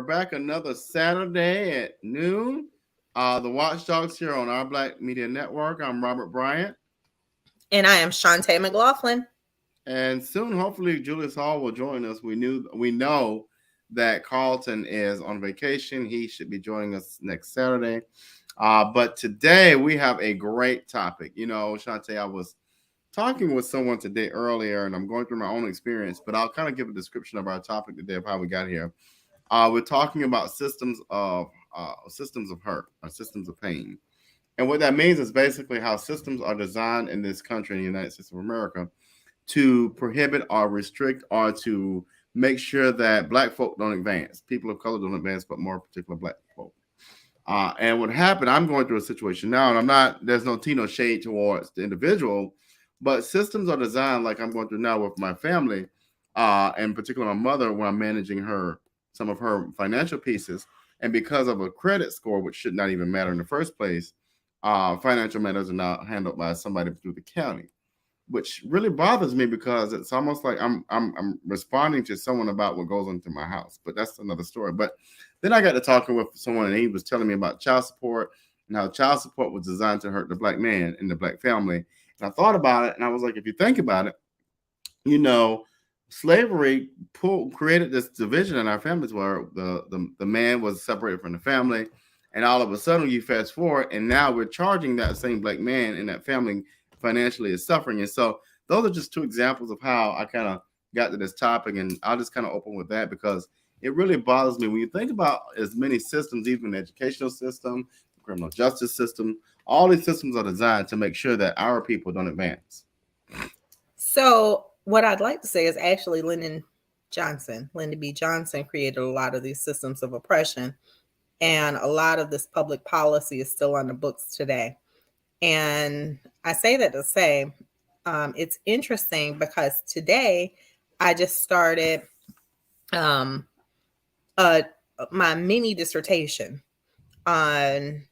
back another Saturday at noon. The Watchdogs here on our Black Media Network. I'm Robert Bryant. And I am Shantae McLaughlin. And soon, hopefully, Julius Hall will join us. We know that Carlton is on vacation. He should be joining us next Saturday. But today we have a great topic. You know, Shantae, I was talking with someone today earlier, and I'm going through my own experience, but I'll kind of give a description of our topic today of how we got here. We're talking about systems of hurt or systems of pain. And what that means is basically how systems are designed in this country, in the United States of America, to prohibit or restrict or to make sure that black folk don't advance, people of color don't advance, but more particular black folk. And what happened, I'm going through a situation now, and there's no tea, no shade towards the individual, but systems are designed like I'm going through now with my family, and particularly my mother, when I'm managing some of her financial pieces. And because of a credit score, which should not even matter in the first place, financial matters are now handled by somebody through the county, which really bothers me because it's almost like I'm responding to someone about what goes into my house. But that's another story. But then I got to talking with someone, and he was telling me about child support and how child support was designed to hurt the black man and the black family. And I thought about it, and I was like, if you think about it, you know, slavery created this division in our families where the man was separated from the family, and all of a sudden you fast forward, and now we're charging that same black man and that family financially is suffering. And so those are just two examples of how I kind of got to this topic, and I'll just kind of open with that because it really bothers me when you think about as many systems, even the educational system, the criminal justice system. All these systems are designed to make sure that our people don't advance. So what I'd like to say is actually Lyndon B. Johnson created a lot of these systems of oppression, and a lot of this public policy is still on the books today. And I say that to say it's interesting because today I just started my mini dissertation on,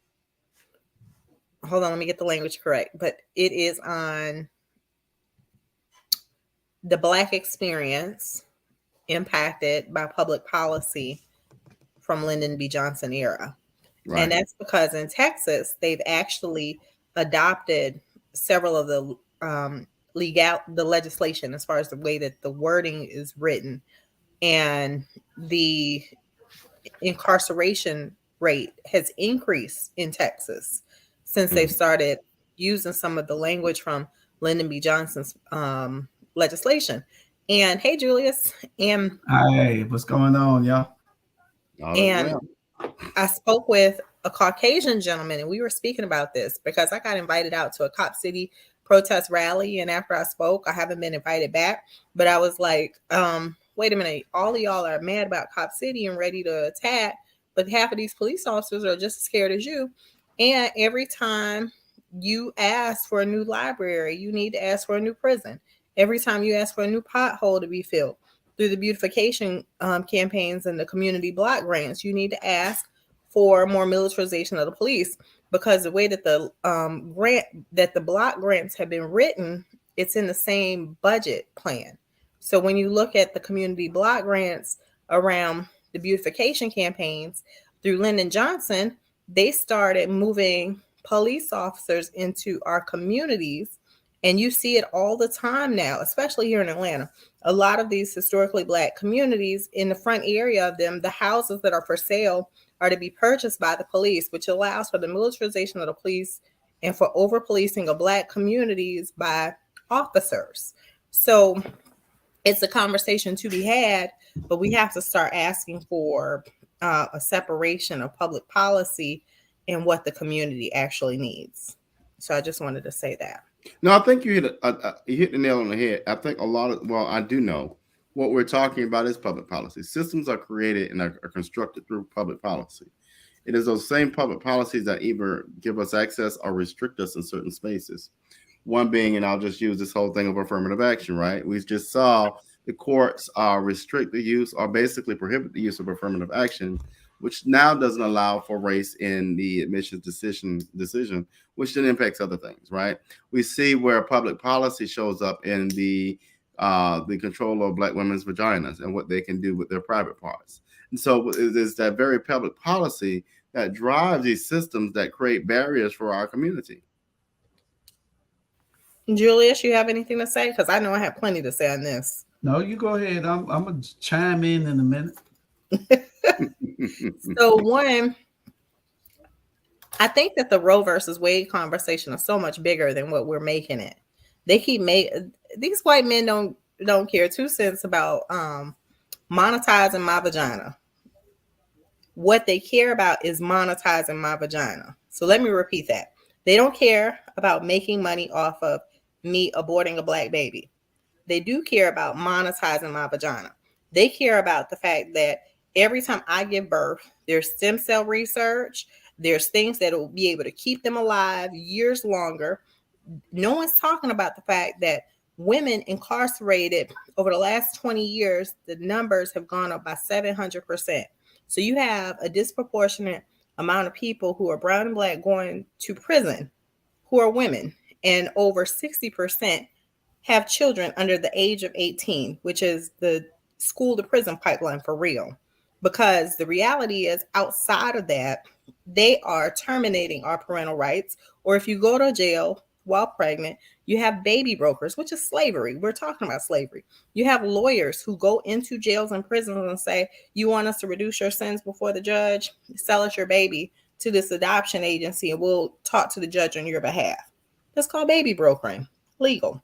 hold on, let me get the language correct, but it is on the Black experience impacted by public policy from Lyndon B. Johnson era. Right. And that's because in Texas, they've actually adopted several of the legislation as far as the way that the wording is written, and the incarceration rate has increased in Texas since they've started using some of the language from Lyndon B. Johnson's legislation. And hey, Julius, and hey, what's going on, y'all? And I spoke with a Caucasian gentleman, and we were speaking about this because I got invited out to a Cop City protest rally, and after I spoke, I haven't been invited back. But I was like, wait a minute, all of y'all are mad about Cop City and ready to attack, but half of these police officers are just as scared as you. And every time you ask for a new library, you need to ask for a new prison. Every time you ask for a new pothole to be filled through the beautification campaigns and the community block grants, you need to ask for more militarization of the police, because the way that the block grants have been written, it's in the same budget plan. So when you look at the community block grants around the beautification campaigns through Lyndon Johnson, they started moving police officers into our communities. And you see it all the time now, especially here in Atlanta. A lot of these historically Black communities, in the front area of them, the houses that are for sale are to be purchased by the police, which allows for the militarization of the police and for over-policing of Black communities by officers. So it's a conversation to be had, but we have to start asking for a separation of public policy and what the community actually needs. So I just wanted to say that. No, I think you hit the nail on the head. I think I do know what we're talking about is public policy. Systems are created and are constructed through public policy. It is those same public policies that either give us access or restrict us in certain spaces. One being, and I'll just use this whole thing of affirmative action, right? We just saw the courts restrict the use or basically prohibit the use of affirmative action, which now doesn't allow for race in the admissions decision, which then impacts other things, right? We see where public policy shows up in the control of Black women's vaginas and what they can do with their private parts. And so it's that very public policy that drives these systems that create barriers for our community. Julius, you have anything to say? Because I know I have plenty to say on this. No, you go ahead. I'm gonna chime in a minute. So one, I think that the Roe versus Wade conversation is so much bigger than what we're making it. They keep these white men don't care 2 cents about monetizing my vagina. What they care about is monetizing my vagina. So let me repeat that. They don't care about making money off of me aborting a black baby. They do care about monetizing my vagina. They care about the fact that every time I give birth, there's stem cell research. There's things that will be able to keep them alive years longer. No one's talking about the fact that women incarcerated over the last 20 years, the numbers have gone up by 700%. So you have a disproportionate amount of people who are brown and black going to prison who are women, and over 60% have children under the age of 18, which is the school to prison pipeline for real. Because the reality is, outside of that, they are terminating our parental rights. Or if you go to jail while pregnant, you have baby brokers, which is slavery. We're talking about slavery. You have lawyers who go into jails and prisons and say, you want us to reduce your sentence before the judge? Sell us your baby to this adoption agency and we'll talk to the judge on your behalf. That's called baby brokering. Legal.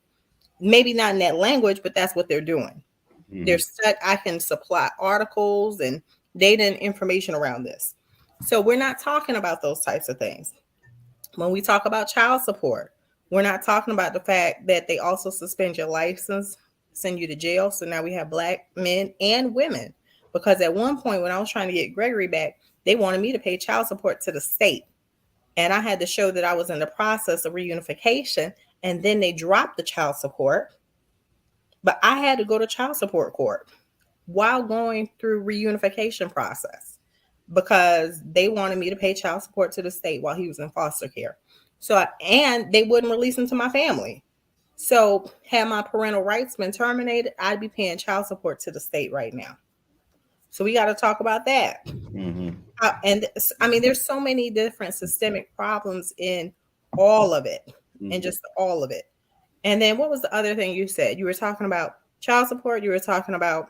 Maybe not in that language, but that's what they're doing. I can supply articles and data and information around this. So we're not talking about those types of things. When we talk about child support, we're not talking about the fact that they also suspend your license, send you to jail. So now we have black men and women. Because at one point when I was trying to get Gregory back, they wanted me to pay child support to the state. And I had to show that I was in the process of reunification. And then they dropped the child support. But I had to go to child support court while going through reunification process because they wanted me to pay child support to the state while he was in foster care. And they wouldn't release him to my family. So had my parental rights been terminated, I'd be paying child support to the state right now. So we got to talk about that. And I mean, there's so many different systemic problems in all of it, and just all of it. And then what was the other thing you said? You were talking about child support. You were talking about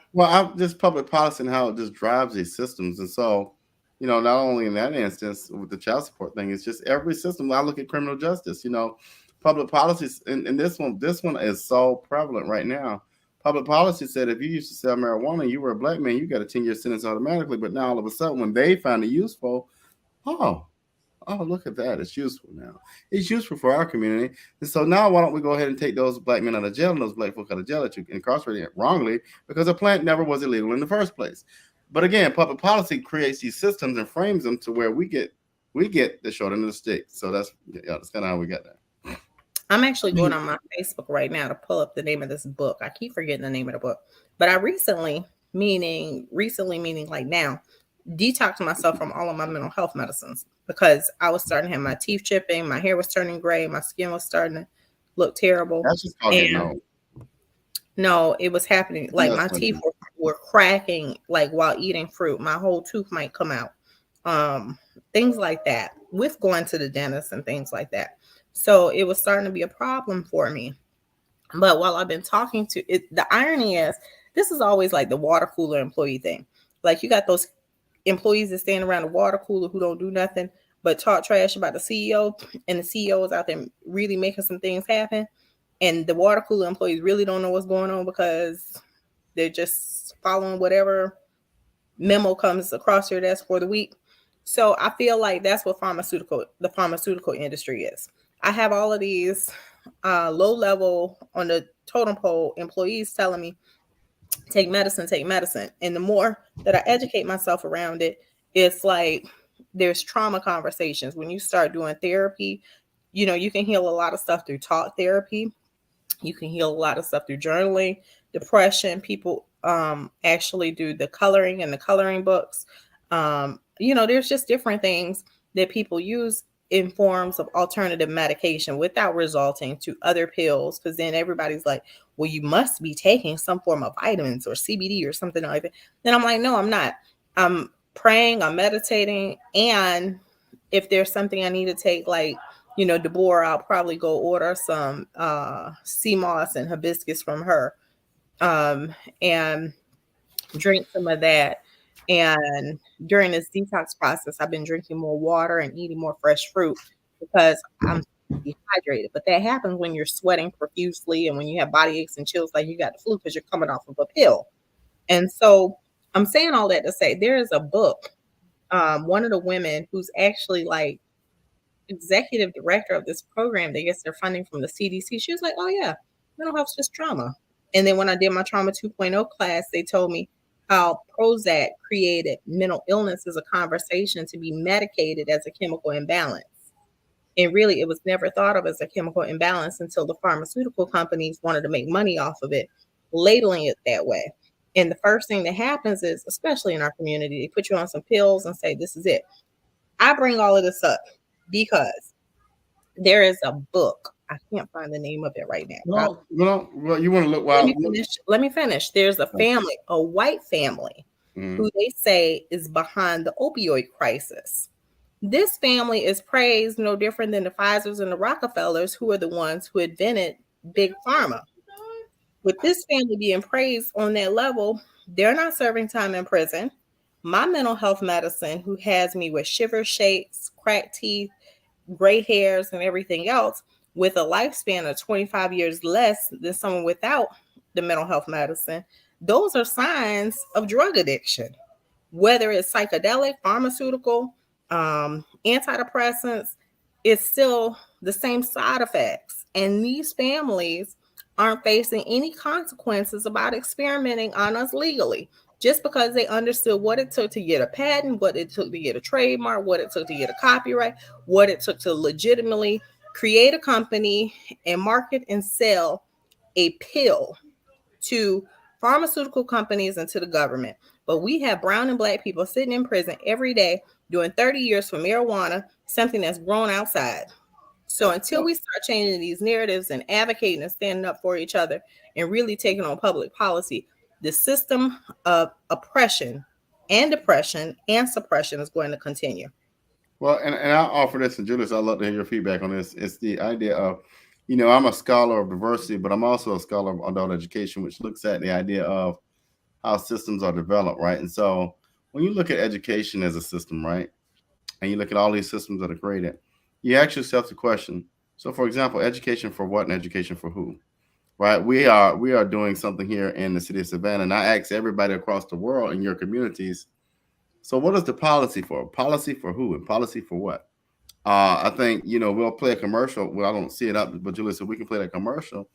just public policy and how it just drives these systems. And so, not only in that instance with the child support thing, it's just every system. I look at criminal justice. Public policies, and this one is so prevalent right now. Public policy said if you used to sell marijuana, you were a black man, you got a 10-year sentence automatically. But now all of a sudden, when they find it useful, oh, look at that. It's useful now. It's useful for our community. And so now why don't we go ahead and take those black men out of jail and those black folk out of jail that you incarcerated wrongly because the plant never was illegal in the first place. But again, public policy creates these systems and frames them to where we get the short end of the stick. So that's kind of how we got there. I'm actually going on my Facebook right now to pull up the name of this book. I keep forgetting the name of the book. But I recently meaning like now, detoxed myself from all of my mental health medicines because I was starting to have my teeth chipping, my hair was turning gray, my skin was starting to look terrible. That's just no, it was happening. Like my teeth were cracking, like while eating fruit. My whole tooth might come out. Things like that with going to the dentist and things like that. So it was starting to be a problem for me. But while I've been talking to it, the irony is this is always like the water cooler employee thing. Like you got those employees that stand around the water cooler who don't do nothing but talk trash about the CEO, and the CEO is out there really making some things happen. And the water cooler employees really don't know what's going on because they're just following whatever memo comes across your desk for the week. So I feel like that's what the pharmaceutical industry is. I have all of these low level on the totem pole employees telling me, take medicine. And the more that I educate myself around it, it's like there's trauma conversations. When you start doing therapy, you can heal a lot of stuff through talk therapy. You can heal a lot of stuff through journaling, depression. People actually do the coloring and the coloring books. There's just different things that people use in forms of alternative medication without resulting to other pills. Because then everybody's like, well, you must be taking some form of vitamins or CBD or something like that. Then I'm like, no, I'm not. I'm praying, I'm meditating, and if there's something I need to take, like, Deborah, I'll probably go order some sea moss and hibiscus from her, and drink some of that. And during this detox process, I've been drinking more water and eating more fresh fruit because I'm dehydrated. But that happens when you're sweating profusely and when you have body aches and chills like you got the flu because you're coming off of a pill. And so I'm saying all that to say there is a book. One of the women who's actually like executive director of this program that gets their funding from the CDC, she was like, oh yeah, mental health's just trauma. And then when I did my trauma 2.0 class, they told me how Prozac created mental illness as a conversation to be medicated as a chemical imbalance. And really, it was never thought of as a chemical imbalance until the pharmaceutical companies wanted to make money off of it, labeling it that way. And the first thing that happens is, especially in our community, they put you on some pills and say, this is it. I bring all of this up because there is a book. I can't find the name of it right now. Well, you want to look wild. Let me finish. There's a family, a white family, who they say is behind the opioid crisis. This family is praised no different than the Pfizers and the Rockefellers, who are the ones who invented Big Pharma. With this family being praised on that level, they're not serving time in prison. My mental health medicine, who has me with shivers, shakes, cracked teeth, gray hairs, and everything else, with a lifespan of 25 years less than someone without the mental health medicine, those are signs of drug addiction, whether it's psychedelic, pharmaceutical, antidepressants, it's still the same side effects. And these families aren't facing any consequences about experimenting on us legally, just because they understood what it took to get a patent, what it took to get a trademark, what it took to get a copyright, what it took to legitimately create a company and market and sell a pill to pharmaceutical companies and to the government. But we have brown and black people sitting in prison every day doing 30 years for marijuana, something that's grown outside. So until we start changing these narratives and advocating and standing up for each other and really taking on public policy, the system of oppression and depression and suppression is going to continue. Well, and I'll offer this, and Julius, I'd love to hear your feedback on this. It's the idea of, I'm a scholar of diversity, but I'm also a scholar of adult education, which looks at the idea of how systems are developed, right? And so when you look at education as a system, right, and you look at all these systems that are created, you ask yourself the question. So, for example, education for what and education for who, right? We are doing something here in the city of Savannah, and I ask everybody across the world in your communities, so what is the policy for? Policy for who and policy for what? I think, we'll play a commercial. Well, I don't see it up, but Julius, if we can play that commercial,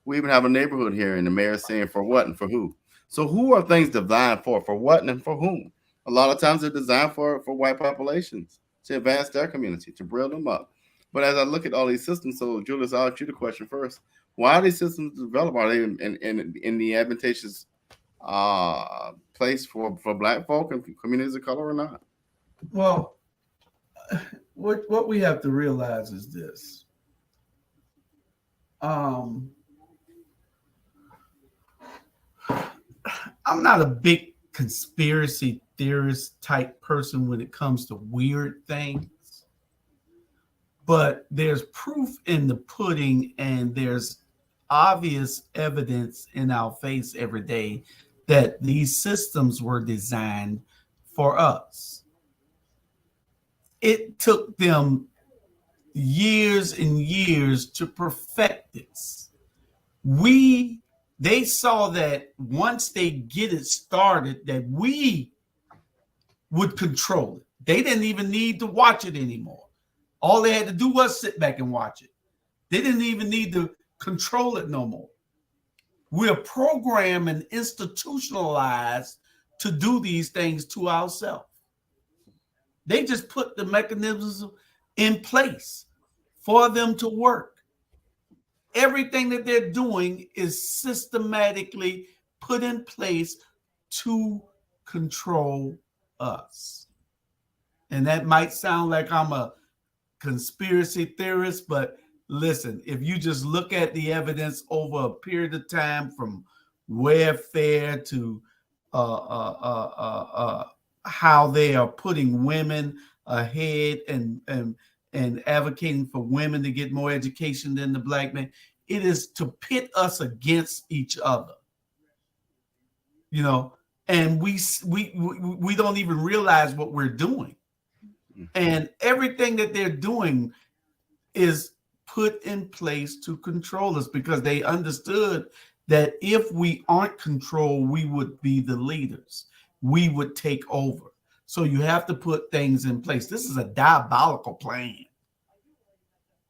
we even have a neighborhood here and the mayor saying for what and for who. So who are things designed for what and for whom? A lot of times they're designed for white populations to advance their community, to build them up. But as I look at all these systems, so Julius, I'll ask you the question first. Why are these systems developed? Are they in the advantageous place for black folk and communities of color or not? Well, what we have to realize is this. I'm not a big conspiracy theorist type person when it comes to weird things, but there's proof in the pudding and there's obvious evidence in our face every day that these systems were designed for us. It took them years and years to perfect this. They saw that once they get it started, that we would control it. They didn't even need to watch it anymore. All they had to do was sit back and watch it. They didn't even need to control it no more. We're programmed and institutionalized to do these things to ourselves. They just put the mechanisms in place for them to work. Everything that they're doing is systematically put in place to control us. And that might sound like I'm a conspiracy theorist, but listen, if you just look at the evidence over a period of time from welfare to how how they are putting women ahead and advocating for women to get more education than the black man. It is to pit us against each other, and we don't even realize what we're doing. And everything that they're doing is put in place to control us, because they understood that if we aren't controlled, we would be the leaders. We would take over. So you have to put things in place. This is a diabolical plan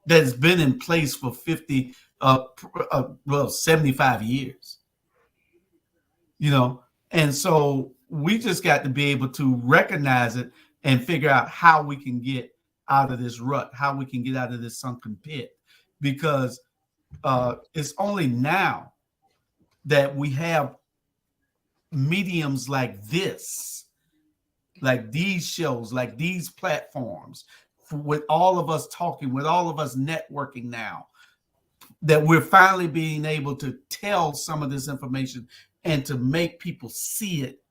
that's been in place for 75 years. And so we just got to be able to recognize it and figure out how we can get out of this rut, how we can get out of this sunken pit, because it's only now that we have mediums like this, like these shows, like these platforms, with all of us talking, with all of us networking now, that we're finally being able to tell some of this information and to make people see it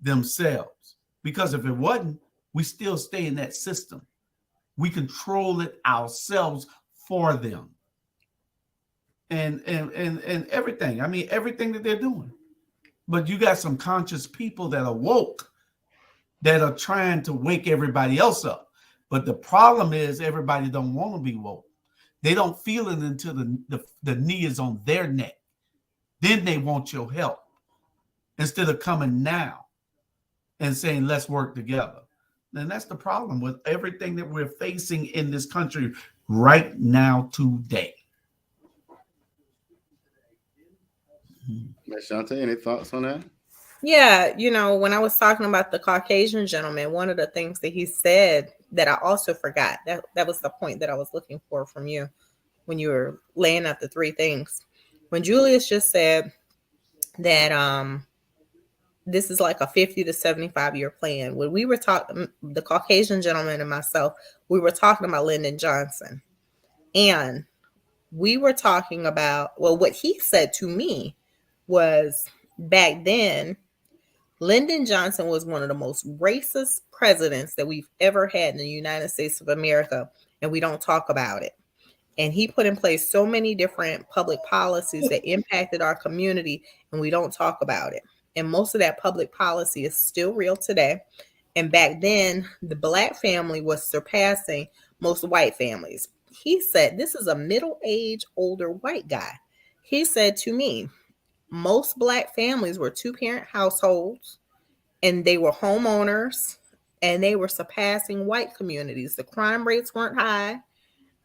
themselves. Because if it wasn't, we still stay in that system. We control it ourselves for them. And everything. I mean, everything that they're doing. But you got some conscious people that are woke, that are trying to wake everybody else up. But the problem is everybody don't want to be woke. They don't feel it until the knee is on their neck. Then they want your help, instead of coming now and saying, let's work together. And that's the problem with everything that we're facing in this country right now today. Ms. Shante, any thoughts on that? Yeah, when I was talking about the Caucasian gentleman, one of the things that he said that I also forgot, that was the point that I was looking for from you when you were laying out the three things. When Julius just said that this is like a 50 to 75 year plan, when we were talking, the Caucasian gentleman and myself, we were talking about Lyndon Johnson. And we were talking about, well, what he said to me was, back then, Lyndon Johnson was one of the most racist presidents that we've ever had in the United States of America, and we don't talk about it. And he put in place so many different public policies that impacted our community, and we don't talk about it. And most of that public policy is still real today. And back then, the Black family was surpassing most white families. He said, this is a middle-aged, older white guy. He said to me, most Black families were two-parent households, and they were homeowners, and they were surpassing white communities. The crime rates weren't high.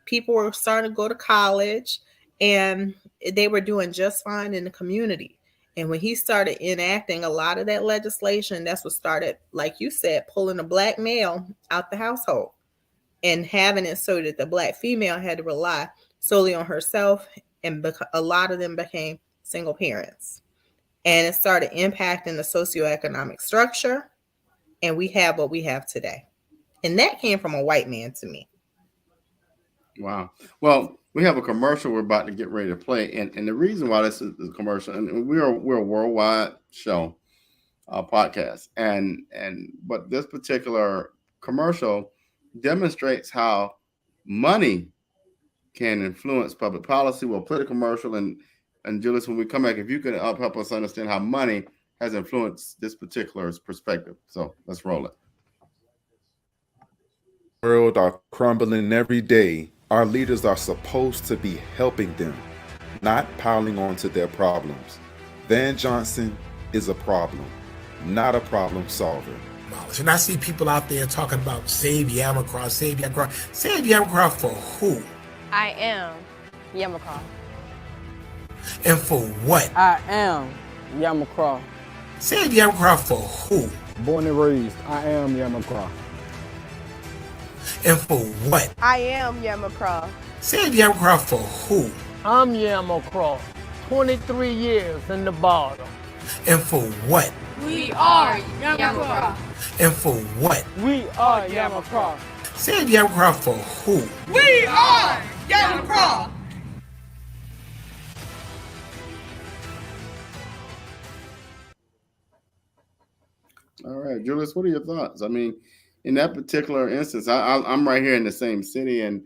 People were starting to go to college, and they were doing just fine in the community. And when he started enacting a lot of that legislation, that's what started, like you said, pulling the Black male out the household and having it so that the Black female had to rely solely on herself. And a lot of them became single parents. And it started impacting the socioeconomic structure. And we have what we have today. And that came from a white man to me. Wow. Well, we have a commercial we're about to get ready to play. And the reason why this is a commercial, and we're a worldwide show, podcast. But this particular commercial demonstrates how money can influence public policy. We'll play the commercial, and Julius, when we come back, if you can help us understand how money has influenced this particular perspective. So let's roll it. World are crumbling every day. Our leaders are supposed to be helping them, not piling on to their problems. Van Johnson is a problem, not a problem solver. And I see people out there talking about save Yamacraw, save Yamacraw. Save Yamacraw for who? I am Yamacraw. And for what? I am Yamacraw. Save Yamacraw for who? Born and raised, I am Yamacraw. And for what? I am Yamacraw. Save Yamacraw for who? I'm Yamacraw. 23 years in the bottom. And for what? We are Yamacraw. And for what? We are Yamacraw. Save Yamacraw for who? We are Yamacraw. All right, Julius, what are your thoughts? I mean, in that particular instance, I'm right here in the same city, and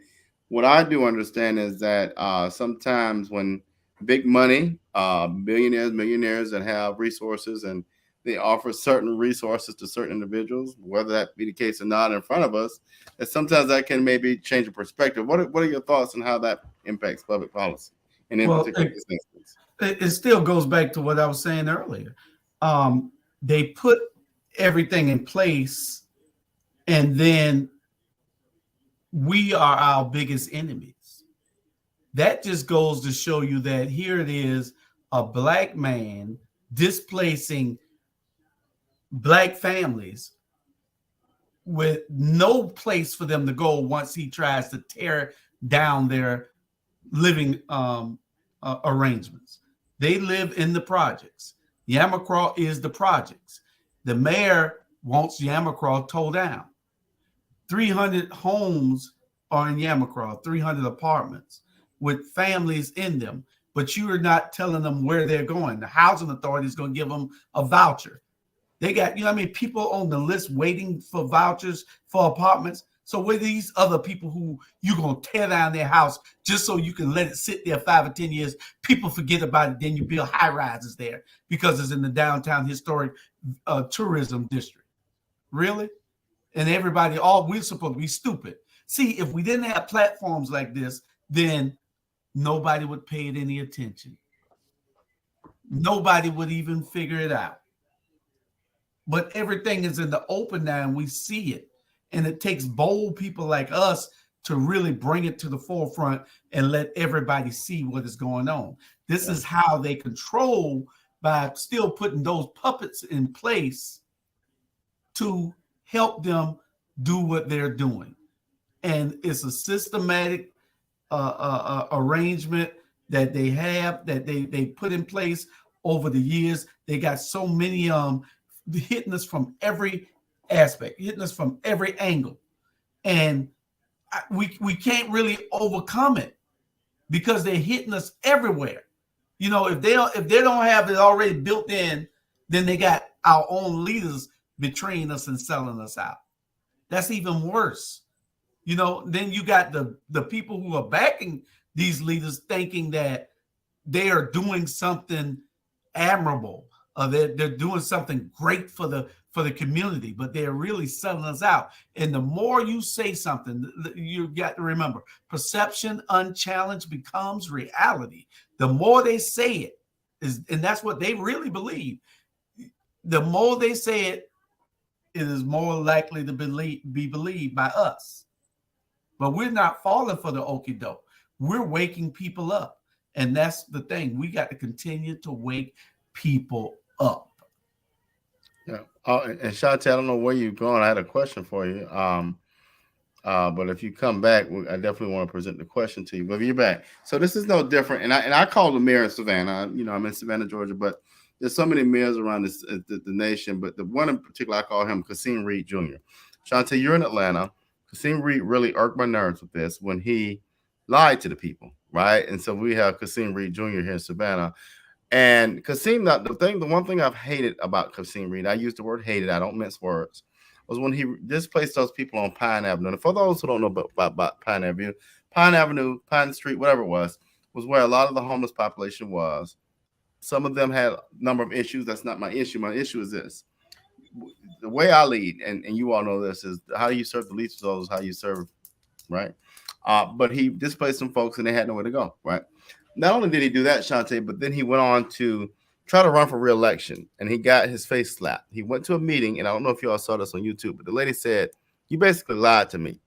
what I do understand is that sometimes when big money, billionaires, millionaires that have resources, and they offer certain resources to certain individuals, whether that be the case or not, in front of us, that sometimes that can maybe change a perspective. What are your thoughts on how that impacts public policy, and in Well, particular this instance? it still goes back to what I was saying earlier. They put everything in place, and then we are our biggest enemies. That just goes to show you that here it is, a black man displacing black families with no place for them to go once he tries to tear down their living arrangements. They live in the projects. Yamacraw is the projects. The mayor wants Yamacraw towed down. 300 homes are in Yamacraw, 300 apartments with families in them, but you are not telling them where they're going. The housing authority is going to give them a voucher. They got, people on the list waiting for vouchers for apartments. So where these other people who you're going to tear down their house just so you can let it sit there 5 or 10 years, people forget about it. Then you build high rises there because it's in the downtown historic tourism district. Really? And everybody, we're supposed to be stupid. See, if we didn't have platforms like this, then nobody would pay it any attention. Nobody would even figure it out. But everything is in the open now and we see it. And it takes bold people like us to really bring it to the forefront and let everybody see what is going on. This is how they control, by still putting those puppets in place to help them do what they're doing. And it's a systematic arrangement that they have, that they put in place over the years. They got so many hitting us from every aspect, hitting us from every angle, and we can't really overcome it because they're hitting us everywhere. If they don't have it already built in, then they got our own leaders betraying us and selling us out. That's even worse. Then you got the people who are backing these leaders thinking that they are doing something admirable. They're doing something great for the community, but they're really selling us out. And the more you say something, you got to remember, perception unchallenged becomes reality. The more they say it, and that's what they really believe. The more they say it, it is more likely to be believed by us. But we're not falling for the okie doke. We're waking people up. And that's the thing. We got to continue to wake people up. Yeah. And Shantae, I don't know where you're going. I had a question for you. But if you come back, I definitely want to present the question to you. But if you're back, so this is no different. And I call the mayor of Savannah. I'm in Savannah, Georgia, but there's so many mayors around the nation. But the one in particular, I call him Kasim Reed Jr. Shantae, you're in Atlanta. Kasim Reed really irked my nerves with this when he lied to the people, right? And so we have Kasim Reed Jr. here in Savannah. And Kasim, the one thing I've hated about Kasim Reed, I use the word hated, I don't mince words, was when he displaced those people on Pine Avenue. And for those who don't know about Pine Avenue, Pine Street, whatever it was where a lot of the homeless population was. Some of them had a number of issues. That's not my issue. My issue is this. The way I lead, and you all know this, is how you serve the least of those, how you serve, right? But he displaced some folks and they had nowhere to go, right? Not only did he do that, Shantae, but then he went on to try to run for re-election and he got his face slapped. He went to a meeting, and I don't know if you all saw this on YouTube, but the lady said, "You basically lied to me.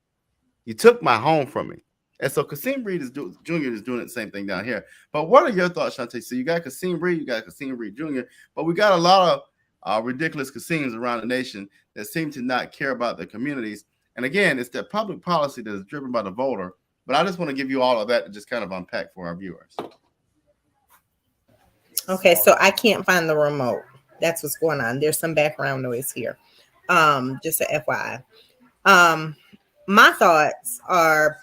You took my home from me." And so Kasim Reed Jr. is doing the same thing down here. But what are your thoughts, Shantae? So you got Kasim Reed, you got Kasim Reed Jr., but we got a lot of ridiculous Kasims around the nation that seem to not care about their communities. And again, it's that public policy that is driven by the voter. But I just want to give you all of that to just kind of unpack for our viewers. Okay, so I can't find the remote. That's what's going on. There's some background noise here. Just a FYI. My thoughts are,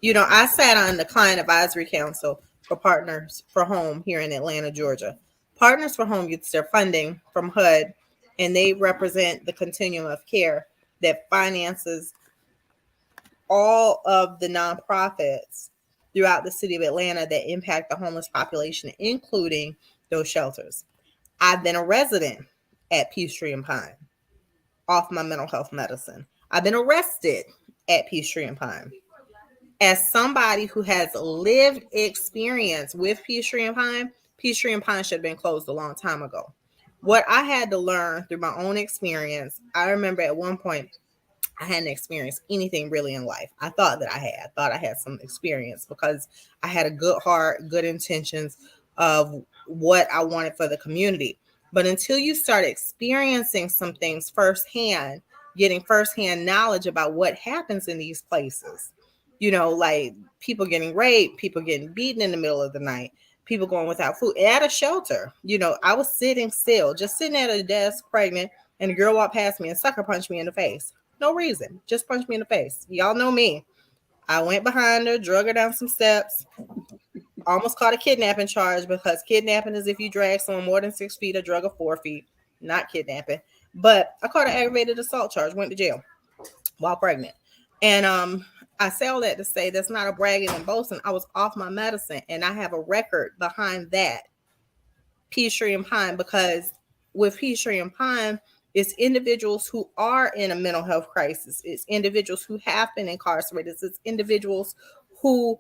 I sat on the Client Advisory Council for Partners for Home here in Atlanta, Georgia. Partners for Home gets their funding from HUD and they represent the continuum of care that finances all of the nonprofits throughout the city of Atlanta that impact the homeless population, including those shelters. I've been a resident at Peachtree and Pine off my mental health medicine. I've been arrested at Peachtree and Pine. As somebody who has lived experience with Peachtree and Pine should have been closed a long time ago. What I had to learn through my own experience, I remember at one point I hadn't experienced anything really in life. I thought that I had. I thought I had some experience because I had a good heart, good intentions of what I wanted for the community. But until you start experiencing some things firsthand, getting firsthand knowledge about what happens in these places, you know, like people getting raped, people getting beaten in the middle of the night, people going without food at a shelter. You know, I was sitting still, just sitting at a desk pregnant, and a girl walked past me and sucker punched me in the face. No reason, just punched me in the face. Y'all know me. I went behind her, drug her down some steps, almost caught a kidnapping charge, because kidnapping is if you drag someone more than 6 feet or drug her 4 feet, not kidnapping. But I caught an aggravated assault charge, went to jail while pregnant. And I say all that to say that's not a bragging and boasting. I was off my medicine, and I have a record behind that, Peachtree and Pine, because with Peachtree and Pine, it's individuals who are in a mental health crisis. It's individuals who have been incarcerated. It's individuals who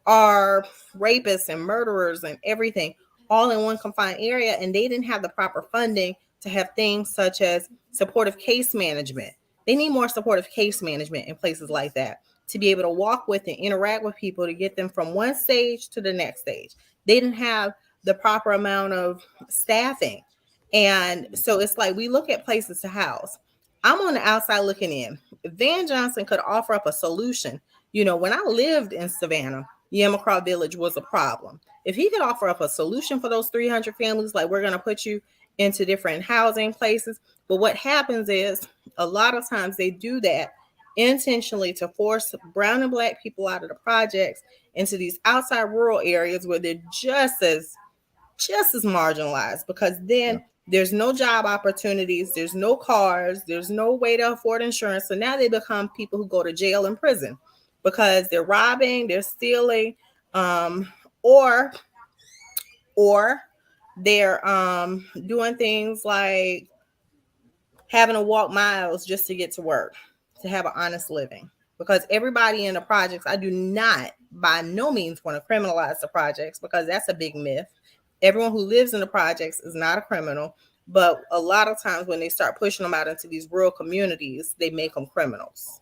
are rapists and murderers and everything, all in one confined area. And they didn't have the proper funding to have things such as supportive case management. They need more supportive case management in places like that to be able to walk with and interact with people to get them from one stage to the next stage. They didn't have the proper amount of staffing. And so it's like we look at places to house. I'm on the outside looking in. If Van Johnson could offer up a solution, you know, when I lived in Savannah, Yamacraw Village was a problem. If he could offer up a solution for those 300 families, like, we're going to put you into different housing places. But what happens is a lot of times they do that intentionally to force brown and black people out of the projects into these outside rural areas where they're just as marginalized, because then there's no job opportunities, there's no cars, there's no way to afford insurance. So now they become people who go to jail and prison because they're robbing, they're stealing, or they're doing things like having to walk miles just to get to work, to have an honest living. Because everybody in the projects, I do not by no means want to criminalize the projects, because that's a big myth. Everyone who lives in the projects is not a criminal, but a lot of times when they start pushing them out into these rural communities, they make them criminals.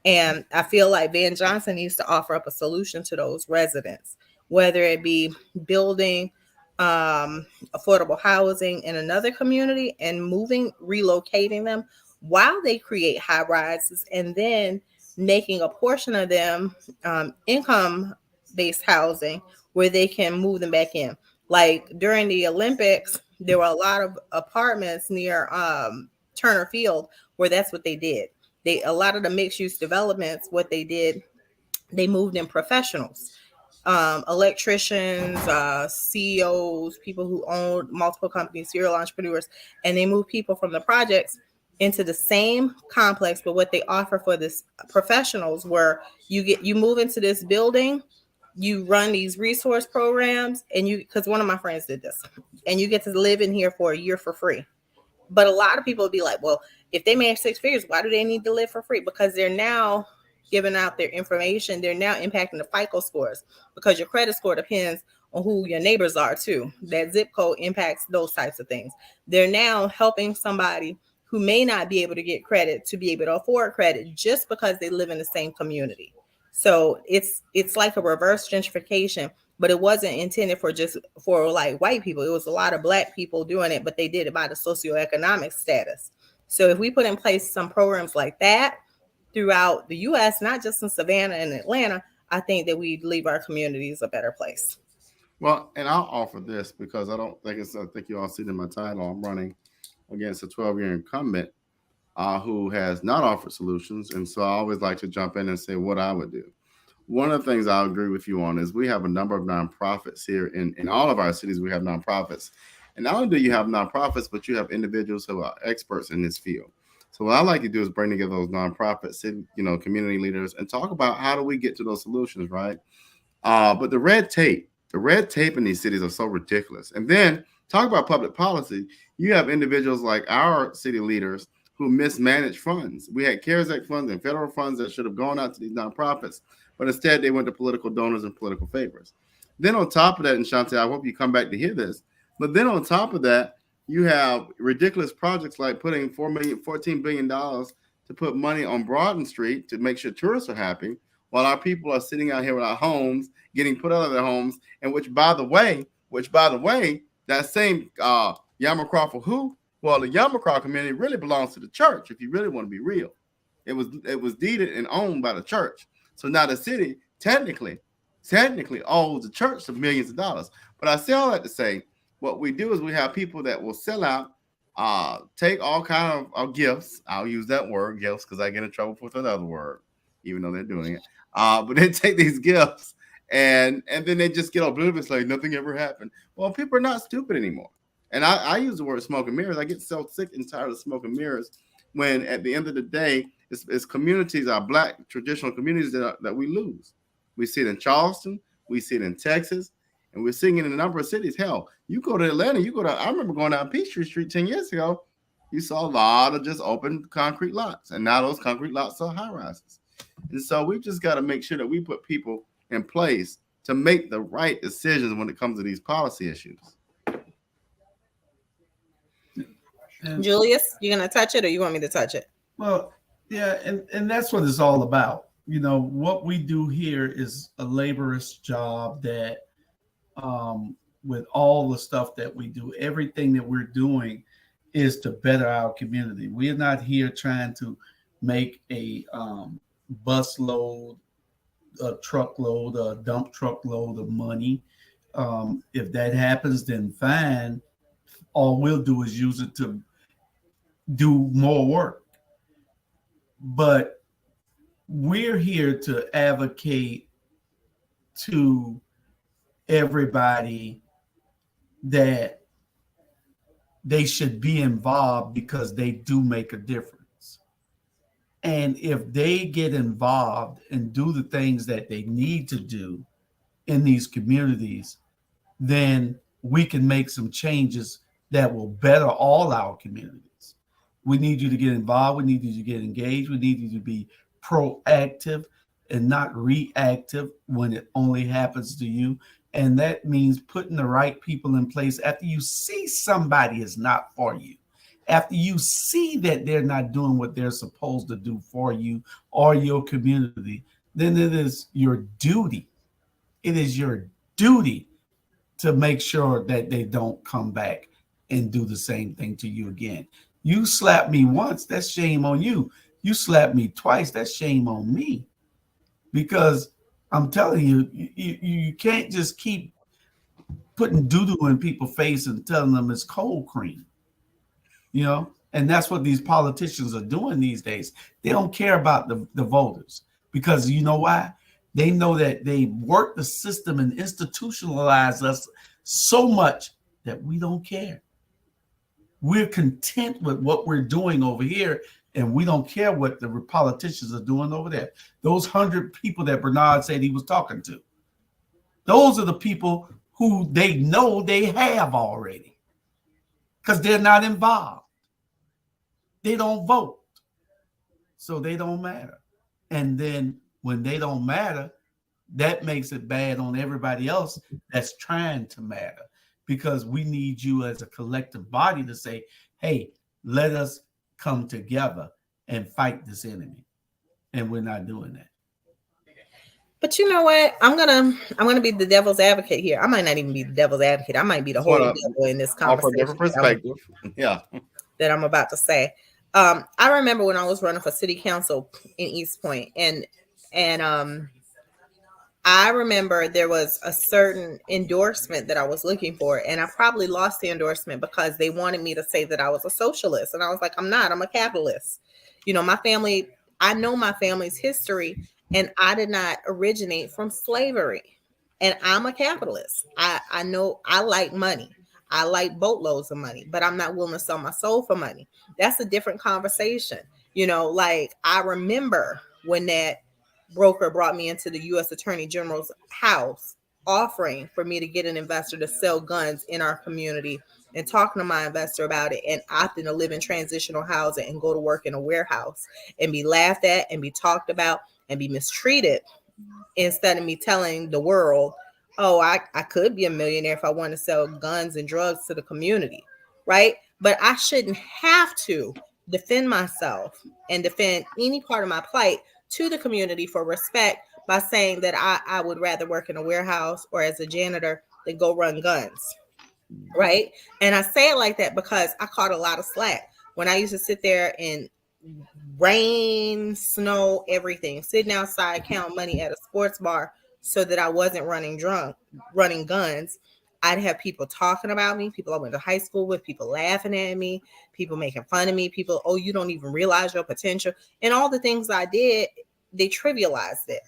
And I feel like Van Johnson needs to offer up a solution to those residents, whether it be building affordable housing in another community and relocating them while they create high rises, and then making a portion of them income-based housing where they can move them back in. Like during the Olympics, there were a lot of apartments near Turner Field where that's what they did. A lot of the mixed-use developments, what they did, they moved in professionals, electricians, CEOs, people who own multiple companies, serial entrepreneurs, and they moved people from the projects into the same complex. But what they offer for this professionals were you move into this building, you run these resource programs, and because one of my friends did this, and you get to live in here for a year for free. But a lot of people would be like, well, if they make 6 figures, why do they need to live for free? Because they're now giving out their information. They're now impacting the FICO scores, because your credit score depends on who your neighbors are too. That zip code impacts those types of things. They're now helping somebody who may not be able to get credit to be able to afford credit just because they live in the same community. So it's like a reverse gentrification, but it wasn't intended for like white people. It was a lot of black people doing it, but they did it by the socioeconomic status. So if we put in place some programs like that throughout the U.S., not just in Savannah and Atlanta, I think that we'd leave our communities a better place. Well, and I'll offer this because I think you all see it in my title. I'm running against a 12-year incumbent who has not offered solutions. And so I always like to jump in and say what I would do. One of the things I'll agree with you on is we have a number of nonprofits here in all of our cities. We have nonprofits. And not only do you have nonprofits, but you have individuals who are experts in this field. So what I like to do is bring together those nonprofits, community leaders, and talk about how do we get to those solutions, right? But the red tape in these cities are so ridiculous. And then talk about public policy. You have individuals like our city leaders who mismanage funds. We had CARES Act funds and federal funds that should have gone out to these nonprofits, but instead they went to political donors and political favors. Then on top of that, and Shantae, I hope you come back to hear this, but then on top of that, you have ridiculous projects like putting $14 billion to put money on Broaden Street to make sure tourists are happy, while our people are sitting out here without homes, getting put out of their homes, and which by the way, that same Yamacraw for who? Well, the Yamacraw community really belongs to the church, if you really want to be real. It was deeded and owned by the church. So now the city technically owes the church some millions of dollars. But I say all that to say, what we do is we have people that will sell out, take all kind of gifts. I'll use that word, gifts, because I get in trouble with another word, even though they're doing it. But they take these gifts and then they just get oblivious, like nothing ever happened. Well, people are not stupid anymore. And I use the word smoke and mirrors. I get so sick and tired of smoke and mirrors when at the end of the day, it's communities, our Black traditional communities that we lose. We see it in Charleston, we see it in Texas, and we're seeing it in a number of cities. Hell, you go to Atlanta, I remember going down Peachtree Street 10 years ago, you saw a lot of just open concrete lots. And now those concrete lots are high rises. And so we've just got to make sure that we put people in place to make the right decisions when it comes to these policy issues. Julius, you gonna touch it or you want me to touch it? Well, yeah, and that's what it's all about. What we do here is a laborious job that with all the stuff that we do, everything that we're doing is to better our community. We're not here trying to make a bus load, a truckload, a dump truckload of money. If that happens, then fine. All we'll do is use it to do more work. But we're here to advocate to everybody that they should be involved because they do make a difference. And if they get involved and do the things that they need to do in these communities, then we can make some changes that will better all our communities. We need you to get involved. We need you to get engaged. We need you to be proactive and not reactive when it only happens to you. And that means putting the right people in place after you see somebody is not for you. After you see that they're not doing what they're supposed to do for you or your community, then it is your duty. It is your duty to make sure that they don't come back and do the same thing to you again. You slap me once, that's shame on you. You slap me twice, that's shame on me. Because I'm telling you, you can't just keep putting doo-doo in people's face and telling them it's cold cream. And that's what these politicians are doing these days. They don't care about the voters because you know why? They know that they work the system and institutionalize us so much that we don't care. We're content with what we're doing over here, and we don't care what the politicians are doing over there. Those 100 people that Bernard said he was talking to, those are the people who they know they have already because they're not involved. They don't vote, so they don't matter. And then when they don't matter, that makes it bad on everybody else that's trying to matter. Because we need you as a collective body to say, hey, let us come together and fight this enemy. And we're not doing that. But you know what? I'm gonna be the devil's advocate here. I might not even be the devil's advocate. I might be the holy devil in this conversation. Different perspective. Yeah. That I'm about to say. I remember when I was running for city council in East Point, and I remember there was a certain endorsement that I was looking for, and I probably lost the endorsement because they wanted me to say that I was a socialist. And I was like, I'm not, I'm a capitalist. My family, I know my family's history, and I did not originate from slavery. And I'm a capitalist. I know I like money. I like boatloads of money, but I'm not willing to sell my soul for money. That's a different conversation. Like I remember when that broker brought me into the U.S. Attorney General's house offering for me to get an investor to sell guns in our community, and talking to my investor about it, and opting to live in transitional housing and go to work in a warehouse and be laughed at and be talked about and be mistreated, instead of me telling the world, oh, I could be a millionaire if I want to sell guns and drugs to the community, right? But I shouldn't have to defend myself and defend any part of my plight to the community for respect by saying that I would rather work in a warehouse or as a janitor than go run guns, right? And I say it like that because I caught a lot of slack when I used to sit there in rain, snow, everything, sitting outside counting money at a sports bar so that I wasn't running guns. I'd have people talking about me, people I went to high school with, people laughing at me, people making fun of me, people, oh, you don't even realize your potential. And all the things I did, they trivialized it.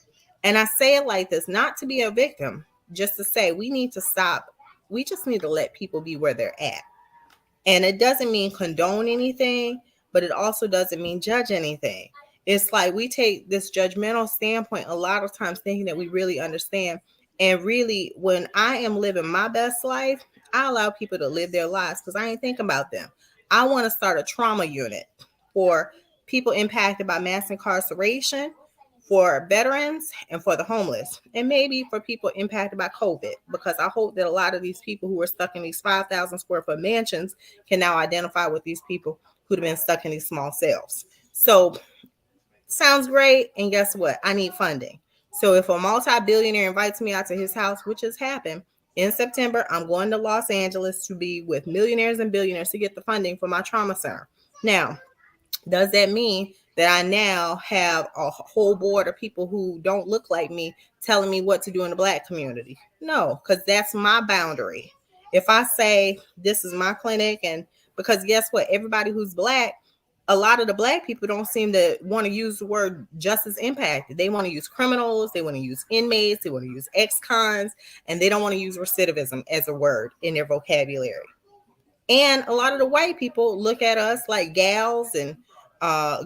And I say it like this, not to be a victim, just to say we need to stop. We just need to let people be where they're at. And it doesn't mean condone anything, but it also doesn't mean judge anything. It's like we take this judgmental standpoint a lot of times thinking that we really understand. And really, when I am living my best life, I allow people to live their lives because I ain't thinking about them. I want to start a trauma unit for people impacted by mass incarceration, for veterans, and for the homeless, and maybe for people impacted by COVID, because I hope that a lot of these people who are stuck in these 5,000 square foot mansions can now identify with these people who'd have been stuck in these small cells. So sounds great. And guess what? I need funding. So if a multi-billionaire invites me out to his house, which has happened in September, I'm going to Los Angeles to be with millionaires and billionaires to get the funding for my trauma center. Now, does that mean that I now have a whole board of people who don't look like me telling me what to do in the Black community? No, because that's my boundary. If I say this is my clinic, and because guess what? Everybody who's Black, a lot of the Black people don't seem to want to use the word justice impacted. They want to use criminals, they want to use inmates, they want to use ex-cons, and they don't want to use recidivism as a word in their vocabulary. And a lot of the white people look at us like gals and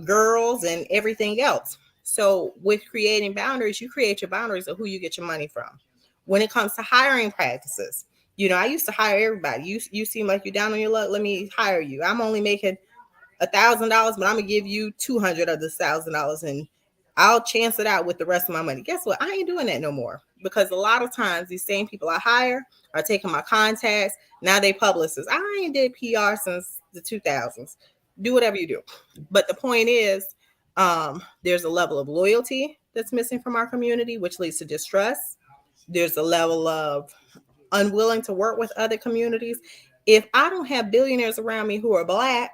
girls and everything else. So with creating boundaries, you create your boundaries of who you get your money from. When it comes to hiring practices, I used to hire everybody. You seem like you're down on your luck. Let me hire you. I'm only making $1,000, but I'm gonna give you 200 of this $1,000, and I'll chance it out with the rest of my money. Guess what? I ain't doing that no more, because a lot of times these same people I hire are taking my contacts. Now they publicists. I ain't did PR since the 2000s. Do whatever you do. But the point is, there's a level of loyalty that's missing from our community, which leads to distrust. There's a level of unwilling to work with other communities. If I don't have billionaires around me who are Black,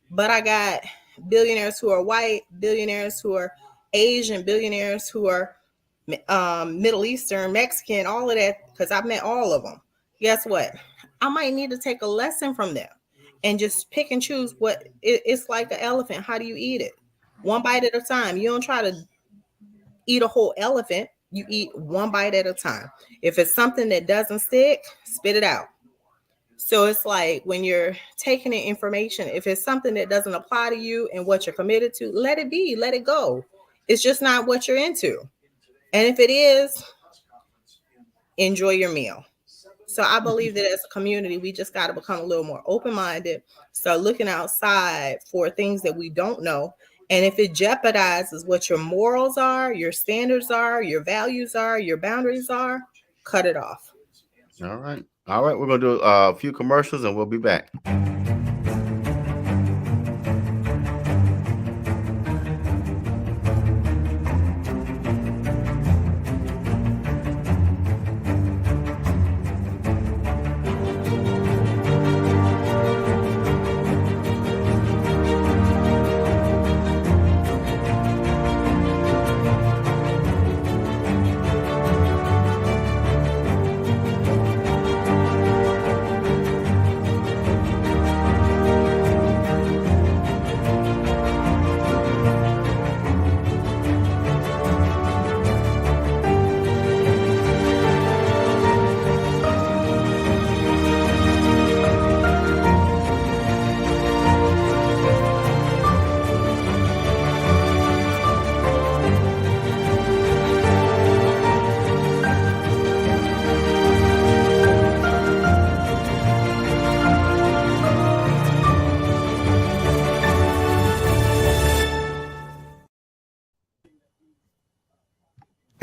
but I got billionaires who are white, billionaires who are Asian, billionaires who are Middle Eastern, Mexican, all of that, because I've met all of them. Guess what? I might need to take a lesson from them and just pick and choose what it's like an elephant. How do you eat it? One bite at a time. You don't try to eat a whole elephant. You eat one bite at a time. If it's something that doesn't stick, spit it out. So it's like when you're taking in information, if it's something that doesn't apply to you and what you're committed to, let it be, let it go. It's just not what you're into. And if it is, enjoy your meal. So I believe that as a community, we just got to become a little more open-minded, start looking outside for things that we don't know. And if it jeopardizes what your morals are, your standards are, your values are, your boundaries are, cut it off. All right. We're going to do a few commercials and we'll be back.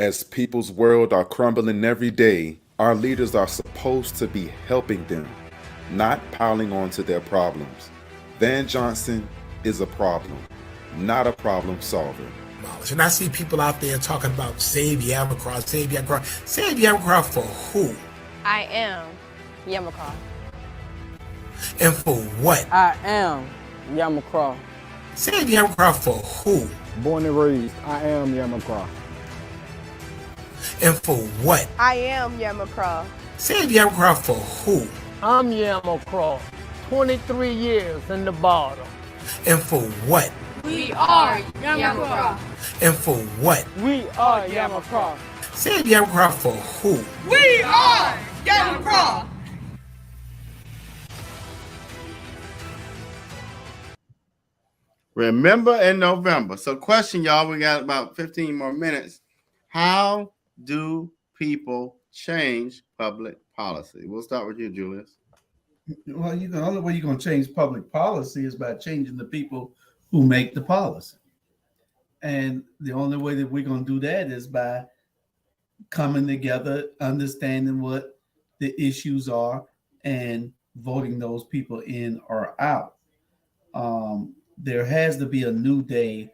As people's world are crumbling every day, our leaders are supposed to be helping them, not piling on to their problems. Van Johnson is a problem, not a problem solver. And I see people out there talking about save Yamacraw, save Yamacraw. Save Yamacraw for who? I am Yamacraw. And for what? I am Yamacraw. Save Yamacraw for who? Born and raised, I am Yamacraw. And for what? I am Yamacraw. Save Yamacraw for who? I'm Yamacraw. 23 years in the bottle. And for what? We are Yamacraw. And for what? We are Yamacraw. Save Yamacraw for who? We are Yamacraw. Remember in November. So, question, y'all. We got about 15 more minutes. How do people change public policy? We'll start with you, Julius. Well, the only way you're going to change public policy is by changing the people who make the policy. And the only way that we're going to do that is by coming together, understanding what the issues are, and voting those people in or out. There has to be a new day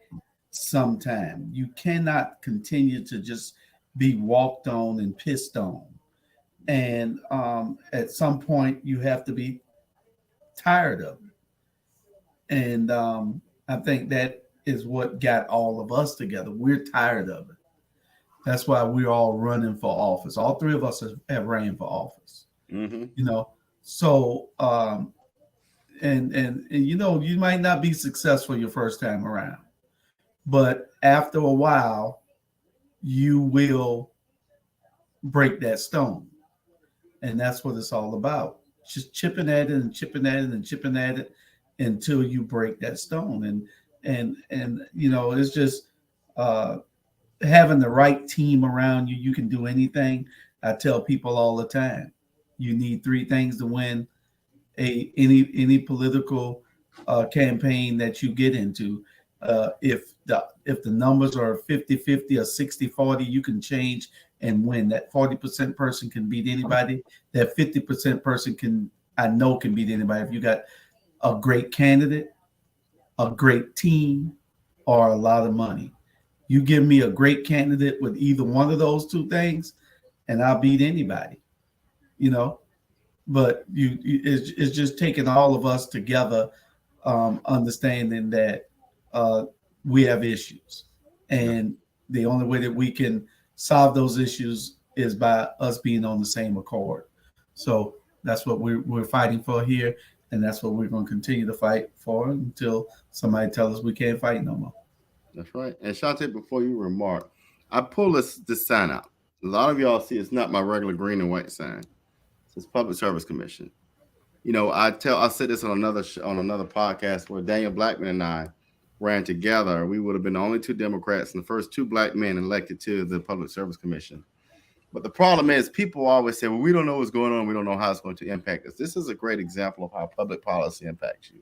sometime. You cannot continue to just be walked on and pissed on. And at some point, you have to be tired of it. And I think that is what got all of us together. We're tired of it. That's why we're all running for office. All three of us have ran for office. Mm-hmm. So and you might not be successful your first time around, but after a while, you will break that stone. And that's what it's all about. Just chipping at it and chipping at it and chipping at it until you break that stone. And it's just having the right team around you. You can do anything. I tell people all the time, you need three things to win any political campaign that you get into. If the numbers are 50-50 or 60-40, you can change and win. That 40% person can beat anybody. That 50% person can beat anybody. If you got a great candidate, a great team, or a lot of money. You give me a great candidate with either one of those two things, and I'll beat anybody. But it's just taking all of us together, understanding that we have issues, and the only way that we can solve those issues is by us being on the same accord. So that's what we're fighting for here, and that's what we're going to continue to fight for until somebody tells us we can't fight no more. That's right. And Shante, before you remark, I pull this sign out. A lot of y'all see it's not my regular green and white sign. It's Public Service Commission. I said this on another podcast where Daniel Blackman and I ran together. We would have been the only two Democrats and the first two black men elected to the Public Service Commission. But the problem is people always say, well, we don't know what's going on. We don't know how it's going to impact us. This is a great example of how public policy impacts you.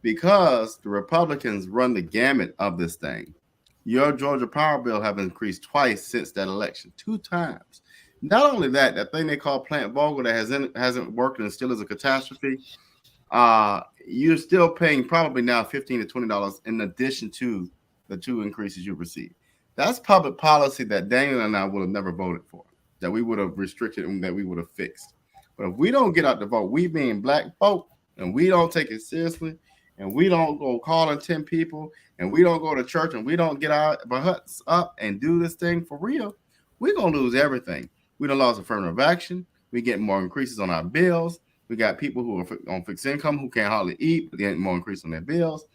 Because the Republicans run the gamut of this thing. Your Georgia Power Bill have increased twice since that election, 2 times. Not only that thing they call Plant Vogel that hasn't worked and still is a catastrophe, you're still paying probably now $15 to $20 in addition to the 2 increases you received. That's public policy that Daniel and I would have never voted for, that we would have restricted and that we would have fixed. But if we don't get out the vote, we being black folk, and we don't take it seriously, and we don't go calling 10 people, and we don't go to church, and we don't get our butts up and do this thing for real, we're going to lose everything. We done lost affirmative action. We get more increases on our bills. We got people who are on fixed income who can't hardly eat, but they get more increase on their bills.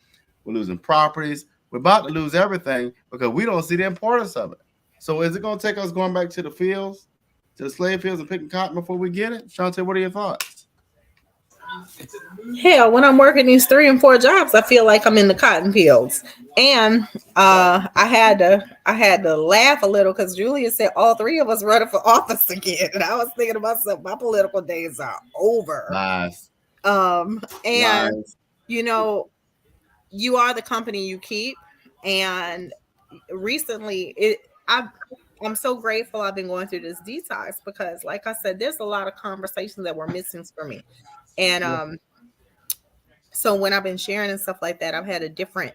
We're losing properties. We're about to lose everything because we don't see the importance of it. So is it going to take us going back to the fields, to the slave fields and picking cotton before we get it? Shante, what are your thoughts? Hell, when I'm working these 3 and 4 jobs, I feel like I'm in the cotton fields. And I had to laugh a little because Julia said all 3 of us running for office again. And I was thinking to myself, my political days are over. Nice. And Nice. You are the company you keep. And recently I I'm so grateful I've been going through this detox because, like I said, there's a lot of conversations that were missing for me. And so when I've been sharing and stuff like that, I've had a different